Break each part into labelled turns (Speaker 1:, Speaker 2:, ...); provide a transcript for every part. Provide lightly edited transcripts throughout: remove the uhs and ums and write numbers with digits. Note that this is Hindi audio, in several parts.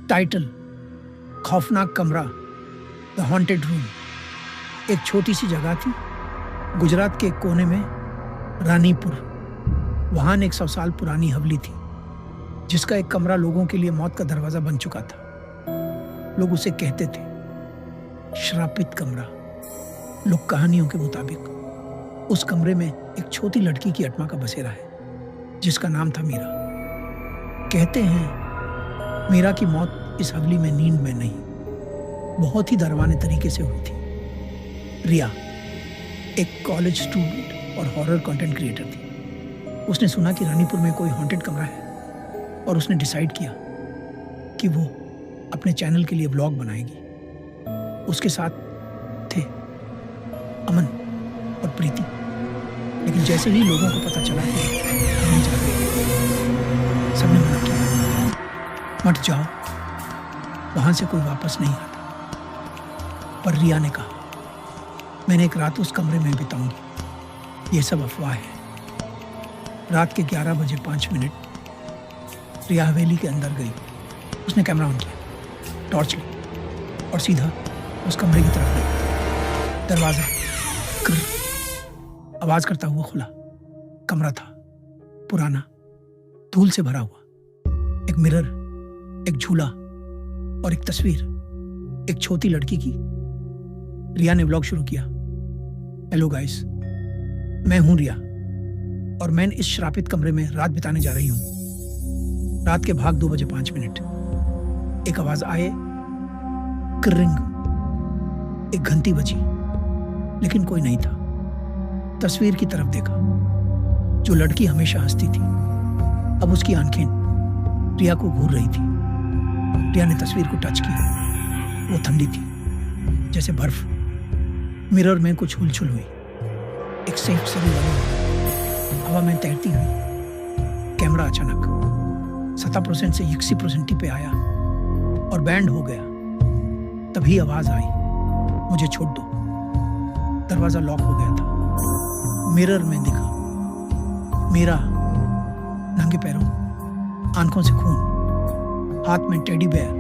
Speaker 1: टाइटल खौफनाक कमरा, द हॉन्टेड रूम। एक छोटी सी जगह थी गुजरात के एक कोने में, रानीपुर। वहां एक 100 साल पुरानी हवेली थी जिसका एक कमरा लोगों के लिए मौत का दरवाजा बन चुका था। लोग उसे कहते थे श्रापित कमरा। लोक कहानियों के मुताबिक उस कमरे में एक छोटी लड़की की आत्मा का बसेरा है जिसका नाम था मीरा। कहते हैं मीरा की मौत इस हवेली में नींद में नहीं, बहुत ही दरवाने तरीके से हुई थी। रिया एक कॉलेज स्टूडेंट और हॉरर कंटेंट क्रिएटर थी। उसने सुना कि रानीपुर में कोई हॉन्टेड कमरा है और उसने डिसाइड किया कि वो अपने चैनल के लिए व्लॉग बनाएगी। उसके साथ थे अमन और प्रीति। लेकिन जैसे ही लोगों को पता चला कि अमन जा रही है, सबने मना किया, मत जाओ, वहां से कोई वापस नहीं आता। पर रिया ने कहा मैंने एक रात उस कमरे में बिताऊंगी, ये सब अफवाह है। रात के 11 बजे 5 मिनट रिया हवेली के अंदर गई। उसने कैमरा ऑन किया, टॉर्च ली और सीधा उस कमरे की तरफ गई। दरवाजा आवाज करता हुआ खुला। कमरा था पुराना, धूल से भरा हुआ। एक मिरर, एक झूला और एक तस्वीर, एक छोटी लड़की की। रिया ने व्लॉग शुरू किया। हेलो गाइस, मैं हूं रिया और मैं इस श्रापित कमरे में रात बिताने जा रही हूं। रात के भाग 2 बजे 5 मिनट एक आवाज आए, क्रिंग। एक घंटी बजी लेकिन कोई नहीं था। तस्वीर की तरफ देखा। जो लड़की हमेशा हंसती थी, अब उसकी आंखें रिया को घूर रही थी। रिया ने तस्वीर को टच किया। वो ठंडी थी जैसे बर्फ। मिरर में कुछ उलझुल हुई। एक सेफ सरी वाली हवा में तैरती हुई। कैमरा अचानक 70% से 80% पे आया और बैंड हो गया। तभी आवाज आई, मुझे छोड़ दो। दरवाजा लॉक हो गया था। मिरर में दिखा मीरा, नंगे पैरों, आंखों से खून, हाथ में टेडी बेयर।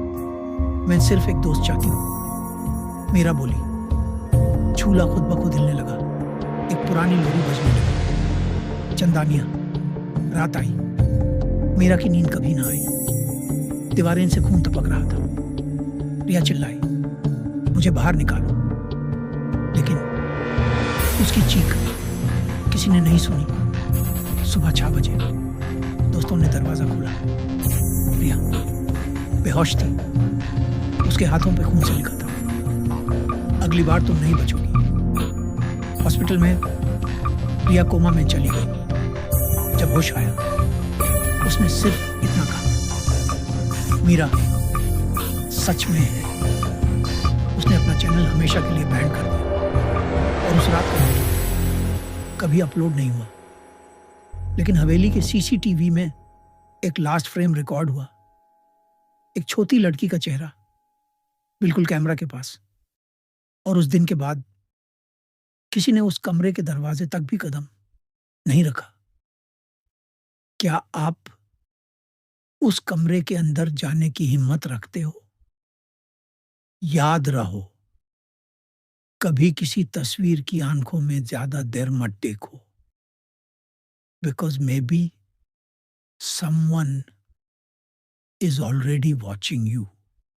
Speaker 1: मैं सिर्फ एक दोस्त चाहती हूँ, मीरा बोली। झूला खुद ब खुद हिलने लगा। एक पुरानी लोरी बजने लगी। चंदानिया। रात आई। मीरा की नींद कभी ना आई। दीवारें से खून टपक रहा था। रिया चिल्लाई, मुझे बाहर निकालो। लेकिन उसकी चीख किसी ने नहीं सुनी। सुबह 6 बजे दोस्तों ने दरवाजा खोला। रिया बेहोश थी। उसके हाथों पे खून से लिखा था, अगली बार तुम नहीं बचोगी। हॉस्पिटल में रिया कोमा में चली गई। जब होश आया, उसने सिर्फ इतना कहा, मीरा सच में है। उसने अपना चैनल हमेशा के लिए बैन कर दिया और उस रात का वीडियो कभी अपलोड नहीं हुआ। लेकिन हवेली के सीसीटीवी में एक लास्ट फ्रेम रिकॉर्ड हुआ। एक छोटी लड़की का चेहरा बिल्कुल कैमरा के पास। और उस दिन के बाद किसी ने उस कमरे के दरवाजे तक भी कदम नहीं रखा। क्या आप उस कमरे के अंदर जाने की हिम्मत रखते हो? याद रहो, कभी किसी तस्वीर की आंखों में ज्यादा देर मत देखो, because may be someone is already watching you.